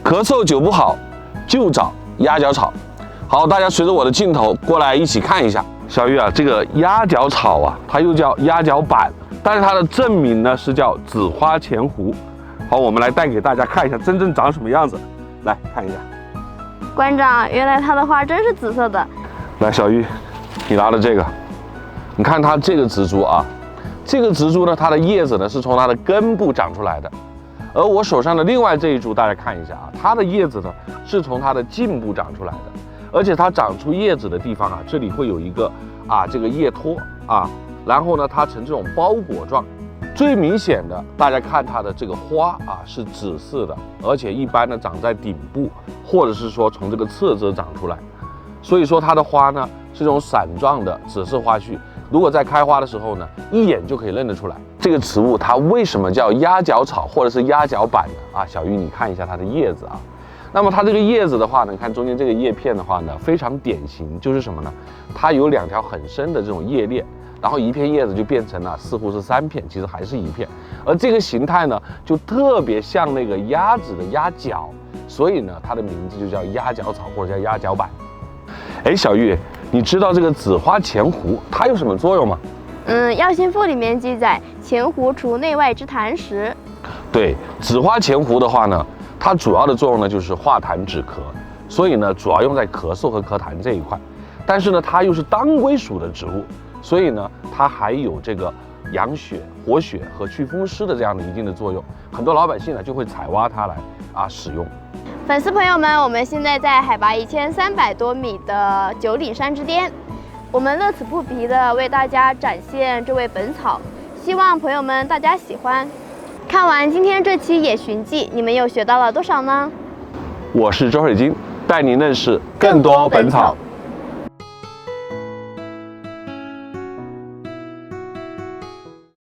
咳嗽久不好，就找鸭脚草。好，大家随着我的镜头过来一起看一下。小玉啊，这个鸭脚草啊，它又叫鸭脚板，但是它的正名呢是叫紫花前胡。好，我们来带给大家看一下真正长什么样子。来看一下，馆长，原来它的花真是紫色的。来，小玉，你拿的这个，你看它这个植株啊，这个植株呢，它的叶子呢是从它的根部长出来的。而我手上的另外这一株，大家看一下啊，它的叶子呢是从它的茎部长出来的，而且它长出叶子的地方啊，这里会有一个这个叶托啊，然后呢它呈这种包裹状。最明显的，大家看它的这个花啊是紫色的，而且一般呢长在顶部，或者是说从这个侧枝长出来，所以说它的花呢是这种伞状的紫色花序。如果在开花的时候呢，一眼就可以认得出来。这个植物它为什么叫鸭脚草或者是鸭脚板呢？小玉你看一下它的叶子啊。那么它这个叶子的话呢，你看中间这个叶片的话呢，非常典型，就是什么呢？它有2条很深的这种叶裂，然后一片叶子就变成了似乎是3片，其实还是1片。而这个形态呢，就特别像那个鸭子的鸭脚，所以呢，它的名字就叫鸭脚草或者叫鸭脚板。小玉，你知道这个紫花前胡它有什么作用吗？《药仙赋》里面记载，前胡除内外之痰湿。对，紫花前胡的话呢，它主要的作用呢就是化痰止咳，所以呢主要用在咳嗽和咳痰这一块。但是呢，它又是当归属的植物，所以呢它还有这个养血、活血和祛风湿的这样的一定的作用。很多老百姓呢就会采挖它来使用。粉丝朋友们，我们现在在海拔1300多米的九岭山之巅，我们乐此不疲的为大家展现这位本草，希望朋友们大家喜欢。看完今天这期野寻记，你们又学到了多少呢？我是周水晶，带您认识更多本草。